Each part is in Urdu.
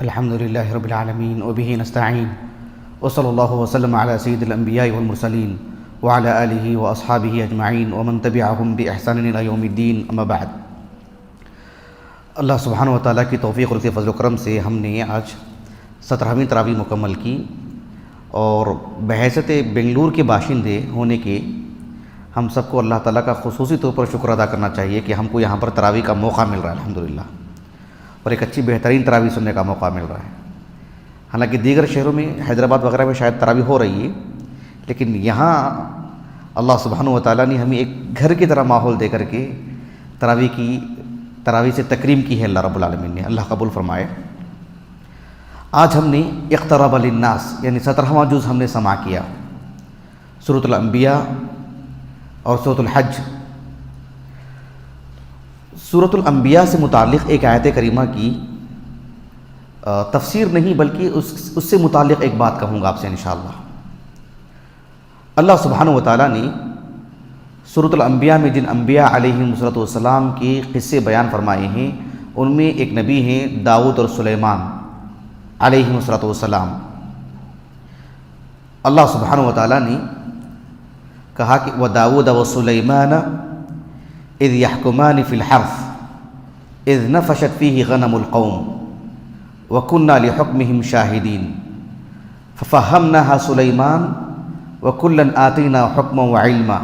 الحمد لله رب العالمين وبه نستعين وصلى الله وسلم على سيد الأنبياء والمرسلين وعلى آله وأصحابه أجمعين ومن تبعهم بإحسان إلى يوم الدين أما بعد۔ اللہ سبحانہ و تعالیٰ کی توفیق اور فضل و کرم سے ہم نے آج 17ویں تراویح مکمل کی، اور بحیثیت بنگلور کے باشندے ہونے کے ہم سب کو اللہ تعالیٰ کا خصوصی طور پر شکر ادا کرنا چاہیے کہ ہم کو یہاں پر تراویح کا موقع مل رہا ہے الحمدللہ، اور ایک اچھی بہترین تراویح سننے کا موقع مل رہا ہے۔ حالانکہ دیگر شہروں میں حیدرآباد وغیرہ میں شاید تراویح ہو رہی ہے، لیکن یہاں اللہ سبحانہ و تعالیٰ نے ہمیں ایک گھر کی طرح ماحول دے کر کے تراویح سے تکریم کی ہے اللہ رب العالمین نے، اللہ قبول فرمائے۔ آج ہم نے اقترب للناس یعنی 17واں جز ہم نے سماع کیا، سورۃ الانبیاء اور سورۃ الحج۔ سورۃ الانبیاء سے متعلق ایک آیت کریمہ کی تفسیر نہیں بلکہ اس سے متعلق ایک بات کہوں گا آپ سے انشاءاللہ۔ اللہ سبحانہ و تعالیٰ نے سورۃ الانبیاء میں جن انبیاء علیہم السلام کے قصے بیان فرمائے ہیں، ان میں ایک نبی ہیں داؤد اور سلیمان علیہم السلام۔ اللہ سبحانہ و تعالیٰ نے کہا کہ وَدَاوُدَ وَسُلَيْمَانَ اذ يحكمان في الحرث اذ نفشت فيه غنم القوم وكنا لحكمهم شاهدين ففهمناها سليمان وكلا آتينا حكما وعلما۔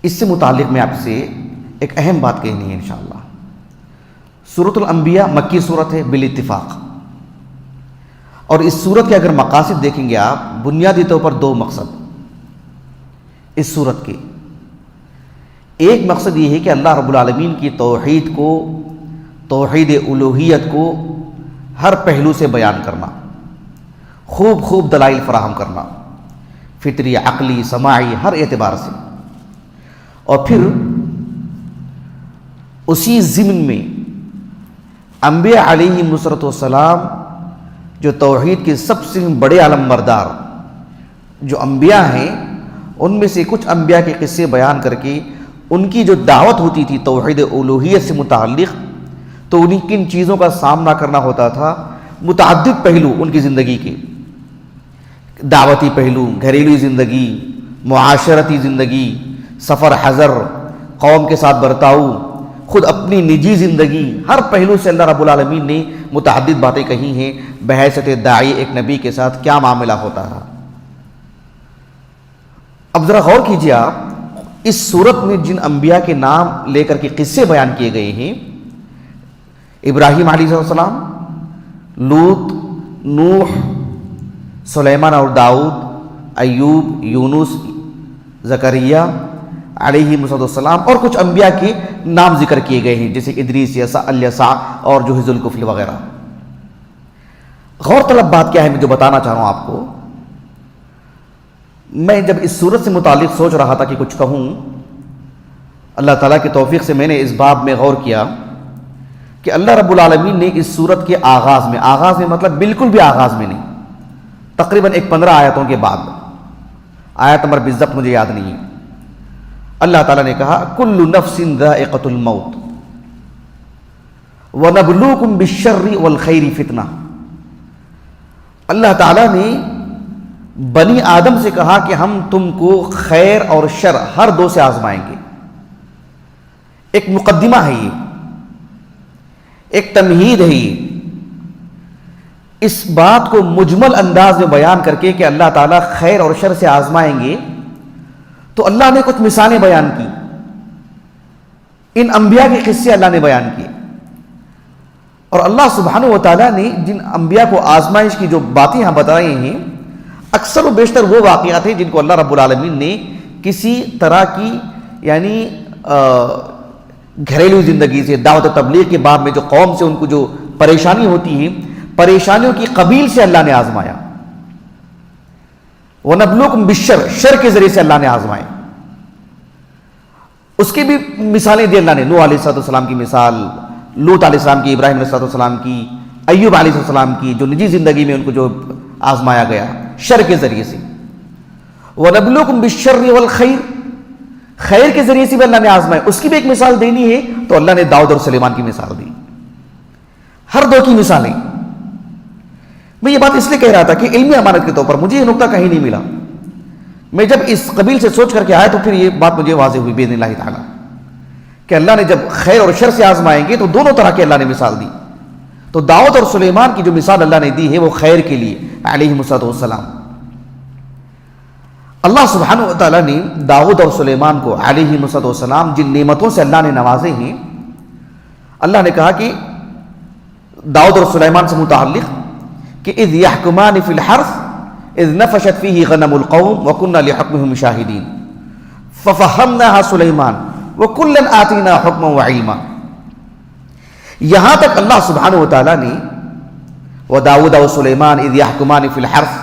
اس سے متعلق میں آپ سے ایک اہم بات کہنی ہے انشاءاللہ۔ سورۃ الانبیاء مکی سورت ہے بالاتفاق، اور اس سورت کے اگر مقاصد دیکھیں گے آپ، بنیادی طور پر دو مقصد اس سورت کے۔ ایک مقصد یہ ہے کہ اللہ رب العالمین کی توحید کو، توحید الوہیت کو ہر پہلو سے بیان کرنا، خوب دلائل فراہم کرنا، فطری، عقلی، سماعی، ہر اعتبار سے۔ اور پھر اسی ضمن میں انبیاء علیہم السلام جو توحید کے سب سے بڑے علمبردار جو انبیاء ہیں، ان میں سے کچھ انبیاء کے قصے بیان کر کے ان کی جو دعوت ہوتی تھی توحید الوہیت سے متعلق، تو انہیں کن چیزوں کا سامنا کرنا ہوتا تھا، متعدد پہلو ان کی زندگی کے، دعوتی پہلو، گھریلو زندگی، معاشرتی زندگی، سفر حضر، قوم کے ساتھ برتاؤ، خود اپنی نجی زندگی، ہر پہلو سے اللہ رب العالمین نے متعدد باتیں کہی ہیں بحیثیت داعی ایک نبی کے ساتھ کیا معاملہ ہوتا تھا۔ اب ذرا غور کیجیے آپ، اس صورت میں جن انبیاء کے نام لے کر کے قصے بیان کیے گئے ہیں، ابراہیم علیہ السلام، لوط، نوح، سلیمان اور داؤد، ایوب، یونس، زکریا علیہم السلام، اور کچھ انبیاء کے نام ذکر کیے گئے ہیں جیسے ادریس، الیسع اور جو ہے ذوالکفل وغیرہ۔ غور طلب بات کیا ہے میں جو بتانا چاہ رہا ہوں آپ کو، میں جب اس صورت سے متعلق سوچ رہا تھا کہ کچھ کہوں، اللہ تعالیٰ کی توفیق سے میں نے اس باب میں غور کیا کہ اللہ رب العالمین نے اس صورت کے آغاز میں مطلب بالکل بھی آغاز میں نہیں، تقریباً 15 آیتوں کے بعد، آیت نمبر بالضبط مجھے یاد نہیں ہے، اللہ تعالیٰ نے کہا کل نفس ذائقۃ الموت ونبلوکم بالشر والخیر فتنہ۔ اللہ تعالیٰ نے بنی آدم سے کہا کہ ہم تم کو خیر اور شر ہر دو سے آزمائیں گے۔ ایک مقدمہ ہے یہ، ایک تمہید ہے یہ، اس بات کو مجمل انداز میں بیان کر کے کہ اللہ تعالیٰ خیر اور شر سے آزمائیں گے، تو اللہ نے کچھ مثالیں بیان کی، ان انبیاء کے قصے اللہ نے بیان کیے، اور اللہ سبحانہ و تعالیٰ نے جن انبیاء کو آزمائش کی جو باتیں یہاں بتائی ہیں، اکثر و بیشتر وہ واقعات ہیں جن کو اللہ رب العالمین نے کسی طرح کی یعنی گھریلو زندگی سے، دعوت تبلیغ کے باب میں جو قوم سے ان کو جو پریشانی ہوتی ہے، پریشانیوں کی قبیل سے اللہ نے آزمایا۔ وَنَبْلُوكُمْ بِالشَّرِّ، شر کے ذریعے سے اللہ نے آزمائے۔ اس کی بھی مثالیں دی اللہ نے، نوح علیہ السلام کی مثال، لوط علیہ السلام کی، ابراہیم علیہ السلام کی، ایوب علیہ السلام کی، جو نجی زندگی میں ان کو جو آزمایا گیا شر کے ذریعے سے۔ وَنَبْلُوكُمْ بِالشَّرِّ وَالْخَيْرِ، خیر کے ذریعے سے بھی اللہ نے آزمائے، اس کی بھی ایک مثال دینی ہے تو اللہ نے داؤد اور سلیمان کی مثال دی، ہر دو کی مثالیں۔ میں یہ بات اس لیے کہہ رہا تھا کہ علمی امانت کے طور پر مجھے یہ نقطہ کہیں نہیں ملا. میں جب اس قبیل سے سوچ کر کے آیا تو پھر یہ بات مجھے واضح ہوئی باذن اللہ تعالیٰ کہ اللہ نے جب خیر اور شر سے آزمائیں گے تو دونوں طرح کی اللہ نے مثال دی. تو داؤد اور سلیمان کی جو مثال اللہ نے دی ہے وہ خیر کے لیے علیہ السلام. اللہ سبحانہ و تعالیٰ نے داؤد اور سلیمان کو علیہ السلام جن نعمتوں سے اللہ نے نوازے ہیں، اللہ نے کہا کہ داؤد اور سلیمان سے متعلق کہ اذ یحکمان فی الحرث اذ نفشت فیہ غنم القوم وکننا لحکمہم شاہدین ففہمناہا سلیمان وکلا آتینا حکما وعلما. یہاں تک اللہ سبحانہ و تعالیٰ نے وَدَاوُدَ وَسُلَيْمَانَ اِذْ يَحْكُمَانِ فِي الْحَرْثِ،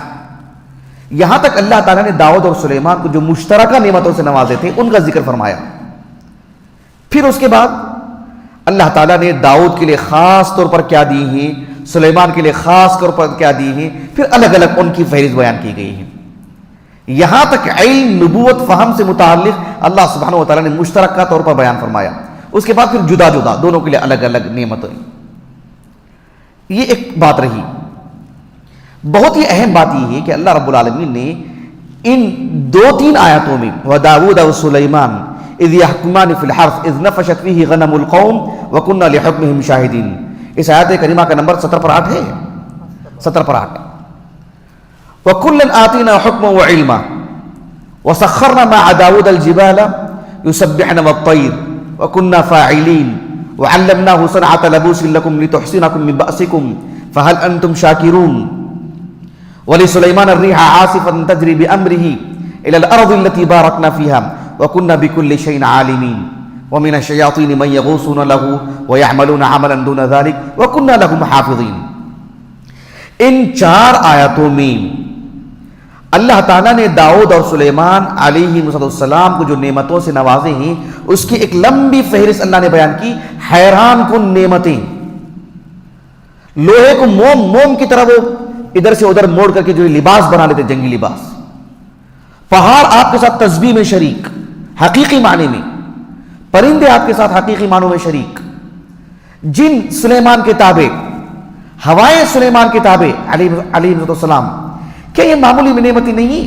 یہاں تک اللہ تعالیٰ نے داؤد اور سلیمان کو جو مشترکہ نعمتوں سے نوازے تھے ان کا ذکر فرمایا. پھر اس کے بعد اللہ تعالیٰ نے داؤد کے لیے خاص طور پر کیا دی ہیں، سلیمان کے لیے خاص طور پر کیا دی ہیں، پھر الگ الگ ان کی فہرست بیان کی گئی ہے. یہاں تک علم، نبوت، فہم سے متعلق اللہ سبحانہ و تعالیٰ نے مشترکہ طور پر بیان فرمایا. اس کے بعد پھر جدا جدا دونوں کے لیے الگ الگ نعمتیں. یہ ایک بات رہی. بہت ہی اہم بات یہ ہے کہ اللہ رب العالمین نے ان 2-3 آیاتوں میں وَدَاوُدَ وَسُلَيْمَانَ اِذْ يَحْكُمَانِ فِي الْحَرْثِ اِذْ نَفَشَتْ فِيهِ غَنَمُ الْقَوْمِ وَكُنَّا لِحُكْمِهِمْ شَاهِدِينَ. اس آیت کریمہ کا نمبر 70 پر 8 ہے. 70 پر 8. وَكُلًّا آتِينَا حُكْمًا وَعِلْمًا وَسَخَّرْنَا مَعَ دَاوُدَ الْجِبَالَ يُسَبِّحْنَ وَالطَّيْرَ وَكُنَّا فَاعِلِينَ وَعَلَّمْنَاهُ صَنْعَةَ لَبُوسٍ لَكُمْ لِتُحْصِنَكُمْ مِنْ بَأْسِكُمْ فَهَلْ أَنْتُمْ شَاكِرُونَ. وَلِسُلَيْمَانَ الرِّيحَ عَاصِفَةً تَجْرِي بِأَمْرِهِ إِلَى الْأَرْضِ الَّتِي بَارَكْنَا فِيهَا وَكُنَّا بِكُلِّ شَيْءٍ عَالِمِينَ. وَمِنَ الشَّيَاطِينِ مَن يَغُوصُونَ لَهُ وَيَعْمَلُونَ عَمَلًا دُونَ ذَلِكَ وَكُنَّا لَهُمْ حَافِظِينَ. ان 4 آیاتوں میں اللہ تعالیٰ نے داؤد اور سلیمان علیہ السلام کو جو نعمتوں سے نوازے ہیں اس کی ایک لمبی فہرست اللہ نے بیان کی. حیران کن نعمتیں. لوہے کو موم کی طرح وہ ادھر سے ادھر موڑ کر کے جو لباس بنا لیتے، جنگی لباس. پہاڑ آپ کے ساتھ تسبیح میں شریک حقیقی معنی میں، پرندے آپ کے ساتھ حقیقی معنوں میں شریک، جن سلیمان کے تابع، ہوائیں سلیمان کے تابع علیہ السلام. کیا یہ معمولی نعمتیں نہیں؟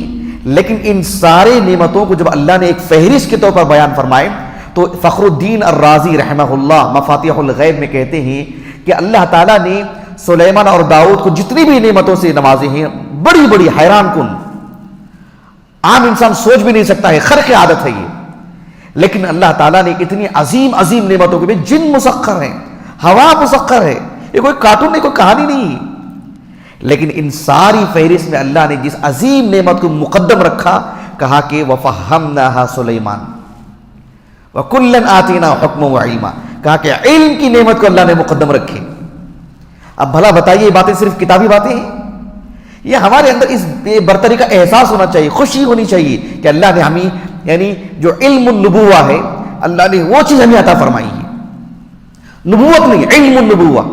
لیکن ان سارے نعمتوں کو جب اللہ نے ایک فہرست کے طور پر بیان فرمائے تو فخر الدین الرازی رحمہ اللہ مفاتیح الغیب میں کہتے ہیں کہ اللہ تعالیٰ نے سلیمان اور داؤد کو جتنی بھی نعمتوں سے نوازے ہیں بڑی بڑی حیران کن، عام انسان سوچ بھی نہیں سکتا ہے، خرق عادت ہے یہ. لیکن اللہ تعالیٰ نے اتنی عظیم عظیم نعمتوں کے بھی جن مسخر ہیں، ہوا مسخر ہے، یہ کوئی کارٹون نہیں، کوئی کہانی نہیں. لیکن ان ساری فہرست میں اللہ نے جس عظیم نعمت کو مقدم رکھا، کہا کہ وَفَهَّمْنَاهَا سُلَيْمَانَ وَكُلًّا آتِينَا حُكْمًا وَعِلْمًا. کہا کہ علم کی نعمت کو اللہ نے مقدم رکھے. اب بھلا بتائیے، یہ باتیں صرف کتابی باتیں ہیں؟ یہ ہمارے اندر اس برتری کا احساس ہونا چاہیے، خوشی ہونی چاہیے کہ اللہ نے ہمیں، یعنی جو علم النبوہ ہے، اللہ نے وہ چیز ہمیں عطا فرمائی ہے. نبوت نہیں، علم النبوہ،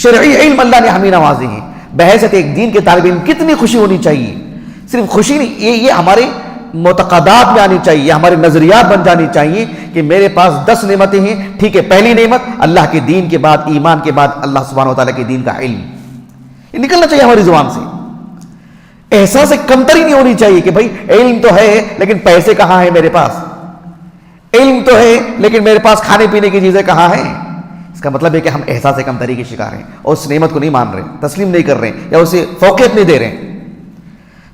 شرعی علم اللہ نے ہمیں نوازے ہیں. بحیثیت ایک دین کے طالب علم کتنی خوشی ہونی چاہیے. صرف خوشی نہیں، یہ ہمارے معتقدات میں آنی چاہیے، ہمارے نظریات بن جانی چاہیے کہ میرے پاس 10 نعمتیں ہیں. ٹھیک ہے، پہلی نعمت اللہ کے دین کے بعد، ایمان کے بعد اللہ سبحانہ و تعالیٰ کے دین کا علم. یہ نکلنا چاہیے ہماری زبان سے. احساس کمتری نہیں ہونی چاہیے کہ بھائی علم تو ہے لیکن پیسے کہاں ہیں میرے پاس، علم تو ہے لیکن میرے پاس کھانے پینے کی چیزیں کہاں ہیں. اس کا مطلب ہے کہ ہم احساس کمتری کے شکار ہیں اور اس نعمت کو نہیں مان رہے، تسلیم نہیں کر رہے یا اسے فوقیت نہیں دے رہے.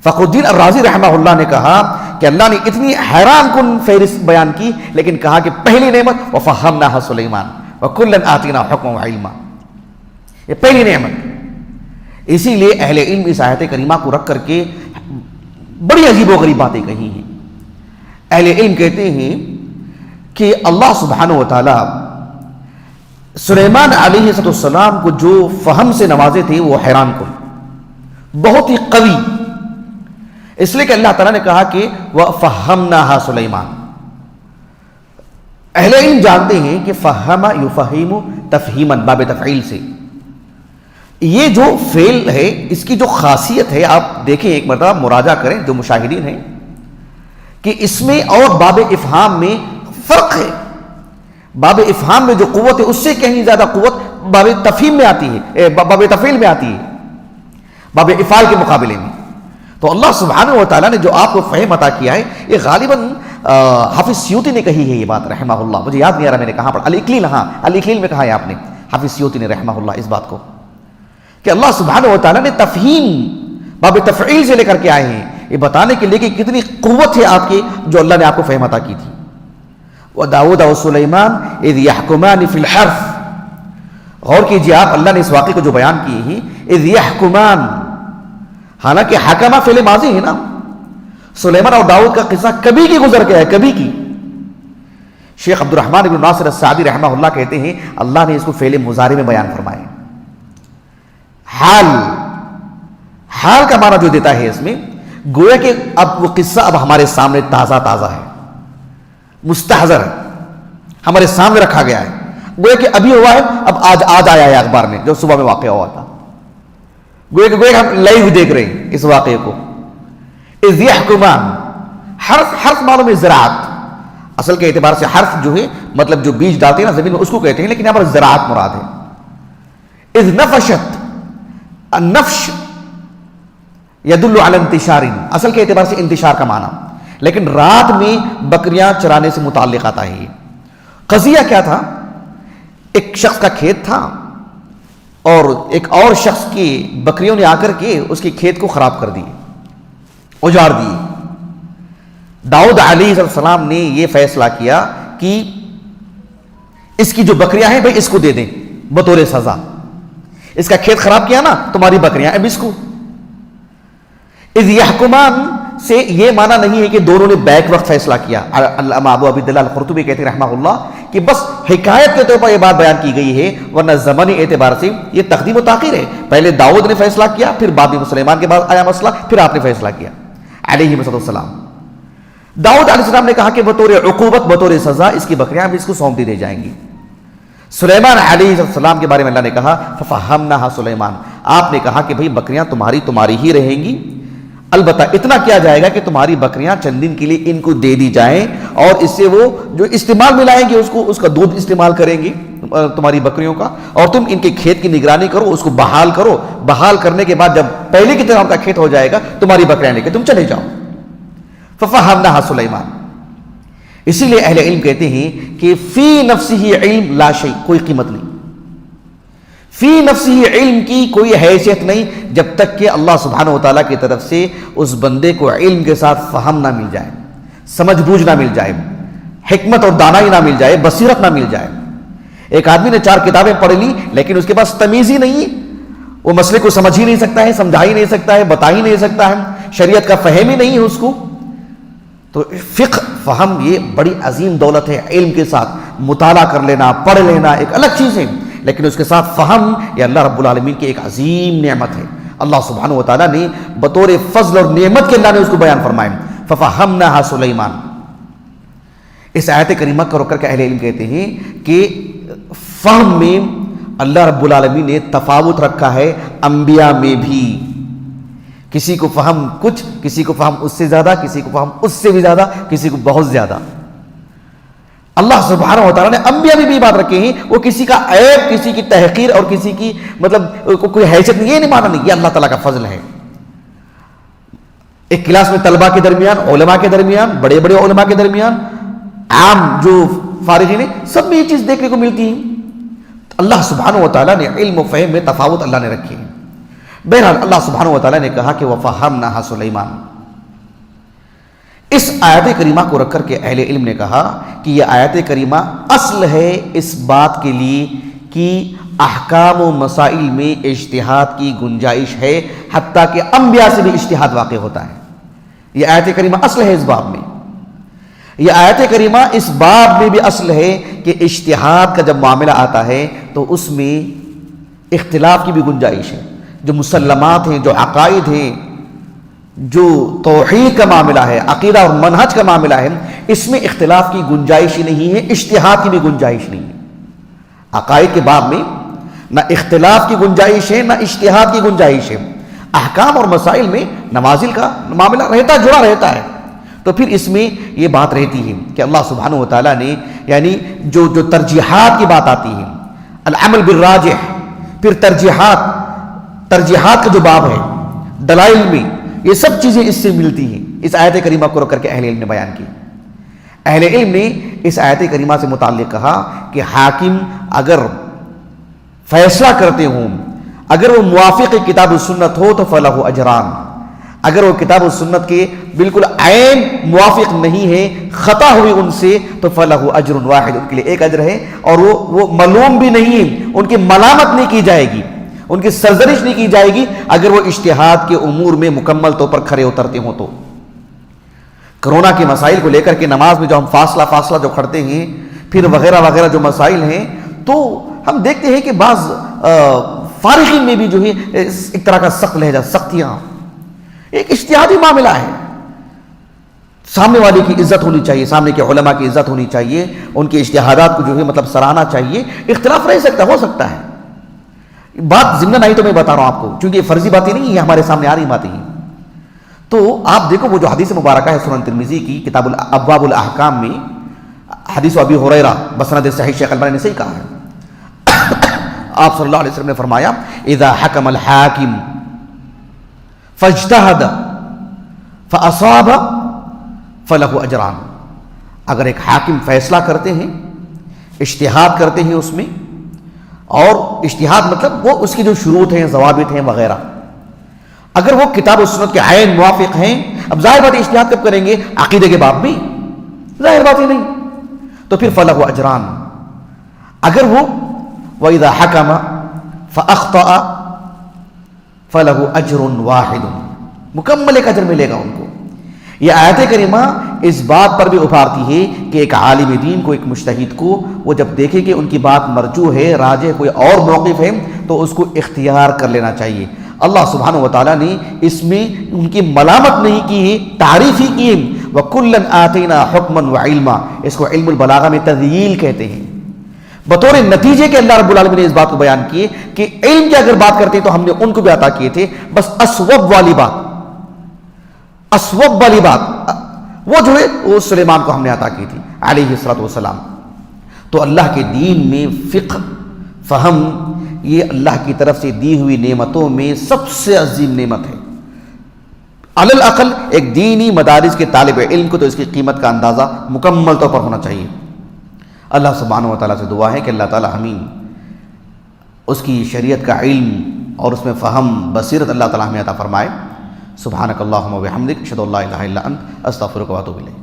فخر الدین الرازی رحمہ اللہ نے کہا کہ اللہ نے اتنی حیران کن فہرست بیان کی، لیکن کہا کہ پہلی نعمت وَفَهَّمْنَاهَا سُلَيْمَانَ وَكُلًّا آتِينَا حُكْمًا وَعِلْمًا. یہ پہلی نعمت. اسی لیے اہل علم اس آیت کریمہ کو رکھ کر کے بڑی عجیب و غریب باتیں کہی ہیں. اہل علم کہتے ہیں کہ اللہ سبحانہ و تعالی سلیمان علیہ السلام کو جو فہم سے نوازے تھے وہ حیران کن، بہت ہی قوی. اس لیے کہ اللہ تعالیٰ نے کہا کہ وَفَهَّمْنَاهَا سُلَيْمَانَ. اہل علم جانتے ہیں کہ فہم یفہم تفہیماً باب تفعیل سے. یہ جو فعل ہے اس کی جو خاصیت ہے، آپ دیکھیں ایک مرتبہ مراجعہ کریں جو مشاہدین ہیں، کہ اس میں اور باب افہام میں فرق ہے. باب افہام میں جو قوت ہے اس سے کہیں زیادہ قوت باب تفہیم میں آتی ہے، باب تفعیل میں آتی ہے. باب افعال کے مقابلے میں. تو اللہ سبحانہ و تعالیٰ نے جو آپ کو فہم عطا کیا ہے، یہ غالباً حافظ سیوطی نے کہی ہے یہ بات رحمہ اللہ. مجھے یاد نہیں آ رہا میں نے کہاں پڑھا. الاکلیل، ہاں الاکلیل میں کہا ہے آپ نے، حافظ سیوطی نے رحمہ اللہ اس بات کو، کہ اللہ سبحانہ و تعالیٰ نے تفہیم باب تفعیل سے لے کر کے آئے ہیں، یہ بتانے کے لیے کہ کتنی قوت ہے آپ کی جو اللہ نے آپ کو فہم عطا کی تھی. وَدَاوُدَ وَسُلَيْمَانَ اِذْ يَحْكُمَانِ فِي الْحَرْثِ. غور کیجئے آپ، اللہ نے اس واقعے کو جو بیان کیے ہیں، اِذْ يَحْكُمَانَ، حالانکہ حکمہ فعل ماضی ہے نا. سلیمان اور داؤد کا قصہ کبھی کی گزر گیا ہے، کبھی کی. شیخ عبد الرحمن بن ناصر السعدی رحمہ اللہ کہتے ہیں اللہ نے اس کو فعل مضارع میں بیان فرمائے. حال کا معنی جو دیتا ہے اس میں، گویا کہ اب وہ قصہ اب ہمارے سامنے تازہ تازہ ہے، مستحضر ہے، ہمارے سامنے رکھا گیا ہے. گویا کہ ابھی ہوا ہے، اب آج آیا ہے اخبار میں، جو صبح میں واقعہ ہوا تھا. گویا کہ ہم لائیو دیکھ رہے ہیں اس واقعے کو. اذ یحکمان، حرث معلوم ہے زراعت، اصل کے اعتبار سے حرث جو ہے مطلب جو بیج ڈالتے ہیں نا زمین میں، اس کو کہتے ہیں، لیکن یہاں پر زراعت مراد ہے. اذ نفشت، النفش یدل علی انتشار، اصل کے اعتبار سے انتشار کا معنی، لیکن رات میں بکریاں چرانے سے متعلق آتا ہے. قضیہ کیا تھا؟ ایک شخص کا کھیت تھا اور ایک اور شخص کی بکریوں نے آ کر کے اس کے کھیت کو خراب کر دیے، اجاڑ دیے. داؤد علیہ السلام نے یہ فیصلہ کیا کہ اس کی جو بکریاں ہیں بھائی اس کو دے دیں بطور سزا. اس کا کھیت خراب کیا نا، تمہاری بکریاں، اب اس کو. اذ یحکمان سے یہ معنی نہیں ہے کہ دونوں نے بیک وقت فیصلہ کیا. علامہ ابو عبداللہ القرطبی کہتے ہیں رحمہ اللہ کہ بس حکایت کے طور پر یہ بات بیان کی گئی ہے، ورنہ زمانی اعتبار سے یہ تقدیم و تاخیر ہے. پہلے داؤد نے فیصلہ کیا، پھر بعد میں سلیمان کے بعد آیا مسئلہ، پھر آپ نے فیصلہ کیا علیہ السلام. داؤد علیہ السلام نے کہا کہ بطور عقوبت، بطور سزا اس کی بکریاں بھی اس کو سونپ دی جائیں گی. سلیمان علیہ السلام کے بارے میں اللہ نے کہا فَفَهَّمْنَهَا سلیمان، آپ نے کہا کہ بھئی بکریاں تمہاری ہی رہیں گی، البتہ اتنا کیا جائے گا کہ تمہاری بکریاں چند دن کے لیے ان کو دے دی جائیں، اور اس سے وہ جو استعمال میں لائیں گے اس کا دودھ استعمال کریں گے تمہاری بکریوں کا، اور تم ان کے کھیت کی نگرانی کرو، اس کو بحال کرو. بحال کرنے کے بعد جب پہلے کی طرح ان کا کھیت ہو جائے گا، تمہاری بکریاں لے کے تم چلے جاؤ. فَفَهَّمْنَاهَا سلیمان. اسی لیے اہل علم کہتے ہیں کہ فی نفسہ علم لا شیء، کوئی قیمت نہیں. فی نفسہ علم کی کوئی حیثیت نہیں جب تک کہ اللہ سبحانہ و تعالیٰ کی طرف سے اس بندے کو علم کے ساتھ فہم نہ مل جائے، سمجھ بوجھ نہ مل جائے، حکمت اور دانائی نہ مل جائے، بصیرت نہ مل جائے. ایک آدمی نے 4 کتابیں پڑھ لی لیکن اس کے پاس تمیز ہی نہیں ہے، وہ مسئلے کو سمجھ ہی نہیں سکتا ہے، سمجھا ہی نہیں سکتا ہے، بتا ہی نہیں سکتا ہے، شریعت کا فہم ہی نہیں ہے اس کو. تو فقہ، فہم یہ بڑی عظیم دولت ہے. علم کے ساتھ مطالعہ کر لینا، پڑھ لینا ایک الگ چیز ہے، لیکن اس کے ساتھ فہم یہ اللہ رب العالمین کی ایک عظیم نعمت ہے. اللہ سبحانہ و تعالیٰ نے بطور فضل اور نعمت کے اللہ نے اس کو بیان فرمائے. فَفَهَّمْنَاهَا سلیمان. اس آیت کریمہ کو رکھ کر کے اہل علم کہتے ہیں کہ فہم میں اللہ رب العالمین نے تفاوت رکھا ہے انبیاء میں بھی. کسی کو فہم کچھ، کسی کو فہم اس سے زیادہ، کسی کو فہم اس سے بھی زیادہ، کسی کو بہت زیادہ. اللہ سبحانہ و تعالیٰ نے انبیاء میں بھی بات رکھی ہیں. وہ کسی کا عیب، کسی کی تحقیر اور کسی کی مطلب کوئی حیثیت نہیں، یہ نہیں مانا نہیں، یہ اللہ تعالیٰ کا فضل ہے. ایک کلاس میں طلبہ کے درمیان، علماء کے درمیان، بڑے بڑے علماء کے درمیان، عام جو فارغین ہیں، سب میں یہ چیز دیکھنے کو ملتی ہے. اللہ سبحانہ و تعالیٰ نے علم و فہم میں تفاوت اللہ نے رکھی ہے. بہرحال اللہ سبحانہ و تعالیٰ نے کہا کہ وَفَهَّمْنَاهَا سلیمان. اس آیت کریمہ کو رکھ کر کے اہل علم نے کہا کہ یہ آیت کریمہ اصل ہے اس بات کے لیے کہ احکام و مسائل میں اجتہاد کی گنجائش ہے، حتیٰ کہ انبیاء سے بھی اجتہاد واقع ہوتا ہے. یہ آیت کریمہ اصل ہے اس باب میں. یہ آیت کریمہ اس باب میں بھی اصل ہے کہ اجتہاد کا جب معاملہ آتا ہے تو اس میں اختلاف کی بھی گنجائش ہے. جو مسلمات ہیں، جو عقائد ہیں، جو توحید کا معاملہ ہے، عقیدہ اور منہج کا معاملہ ہے، اس میں اختلاف کی گنجائش ہی نہیں ہے، اجتہاد کی بھی گنجائش نہیں ہے. عقائد کے باب میں نہ اختلاف کی گنجائش ہے، نہ اجتہاد کی گنجائش ہے. احکام اور مسائل میں نوازل کا معاملہ رہتا، جڑا رہتا ہے. تو پھر اس میں یہ بات رہتی ہے کہ اللہ سبحانہ و تعالیٰ نے یعنی جو ترجیحات کی بات آتی ہے، العمل بالراجح، پھر ترجیحات کا جو باب ہے دلائل میں، یہ سب چیزیں اس سے ملتی ہیں۔ اس آیت کریمہ کو رکھ کر کے اہل علم نے بیان کی۔ اہل علم نے اس آیت کریمہ سے متعلق کہا کہ حاکم اگر فیصلہ کرتے ہوں، اگر وہ موافق کتاب و سنت ہو تو فلہ اجران، اگر وہ کتاب و سنت کے بالکل عین موافق نہیں ہے، خطا ہوئی ان سے، تو فلہ اجر واحد، ان کے لیے ایک اجر ہے، اور وہ ملوم بھی نہیں ہے، ان کی ملامت نہیں کی جائے گی، ان کی سرزنش نہیں کی جائے گی اگر وہ اجتہاد کے امور میں مکمل طور پر کھرے اترتے ہوں تو۔ کرونا کے مسائل کو لے کر کے نماز میں جو ہم فاصلہ جو کھڑتے ہیں، پھر وغیرہ وغیرہ جو مسائل ہیں، تو ہم دیکھتے ہیں کہ بعض فارغین میں بھی جو ہے ایک طرح کا سخت لہجہ، سختیاں، ایک اجتہادی معاملہ ہے۔ سامنے والے کی عزت ہونی چاہیے، سامنے کے علماء کی عزت ہونی چاہیے، ان کے اجتہادات کو جو ہے مطلب سراہنا چاہیے۔ اختلاف رہ سکتا، ہو سکتا ہے، بات ضمن نہیں تو میں بتا رہا ہوں آپ کو، کیونکہ یہ فرضی باتیں نہیں ہیں، ہمارے سامنے آ رہی باتیں ہیں۔ تو آپ دیکھو وہ جو حدیث مبارکہ ہے سنن ترمذی کی کتاب ابواب الاحکام میں، حدیث ابی ہریرہ بسند صحیح، شیخ البانی نے صحیح کہا ہے، آپ صلی اللہ علیہ وسلم نے فرمایا اذا حکم الحاکم فاجتہد فاصاب فلہ اجران، اگر ایک حاکم فیصلہ کرتے ہیں، اجتہاد کرتے ہیں اس میں، اور اجتہاد مطلب وہ اس کی جو شروط ہیں، ضوابط ہیں وغیرہ، اگر وہ کتاب و سنت کے عین موافق ہیں، اب ظاہر بات اجتہاد کب کریں گے؟ عقیدے کے باب میں، ظاہر بات ہی نہیں، تو پھر فلہ اجران۔ اگر وہ وَإِذَا حَكَمَ فَأَخْطَأَ فَلَهُ أَجْرٌ وَاحِدٌ، مکمل ایک اجر ملے گا ان کو۔ یہ آیت کریمہ اس بات پر بھی ابھارتی ہے کہ ایک عالم دین کو، ایک مجتہد کو، وہ جب دیکھے کہ ان کی بات مرجوح ہے، راجح کوئی اور موقف ہے، تو اس کو اختیار کر لینا چاہیے۔ اللہ سبحانہ وتعالیٰ نے اس میں ان کی ملامت نہیں کی ہے، تعریف ہی کی ہے۔ وَكُلًّا آتَيْنَا حُكْمًا وَعِلْمًا، اس کو علم البلاغہ میں تذییل کہتے ہیں۔ بطور نتیجے کے اللہ رب العالمین نے اس بات کو بیان کیے کہ علم کی اگر بات کرتے تو ہم نے ان کو بھی عطا کیے تھے، بس اسوب والی بات، اسوب والی بات وہ جو ہے وہ سلیمان کو ہم نے عطا کی تھی علیہ الصلوۃ والسلام۔ تو اللہ کے دین میں فقہ، فہم، یہ اللہ کی طرف سے دی ہوئی نعمتوں میں سب سے عظیم نعمت ہے۔ علی الاقل ایک دینی مدارس کے طالب علم کو تو اس کی قیمت کا اندازہ مکمل طور پر ہونا چاہیے۔ اللہ سبحانہ و تعالیٰ سے دعا ہے کہ اللہ تعالیٰ ہمیں اس کی شریعت کا علم اور اس میں فہم، بصیرت اللہ تعالیٰ ہمیں عطا فرمائے۔ سبحانک اللہم و بحمدک، اشہد ان لا الہ الا انت، استغفرک و اتوب الیک۔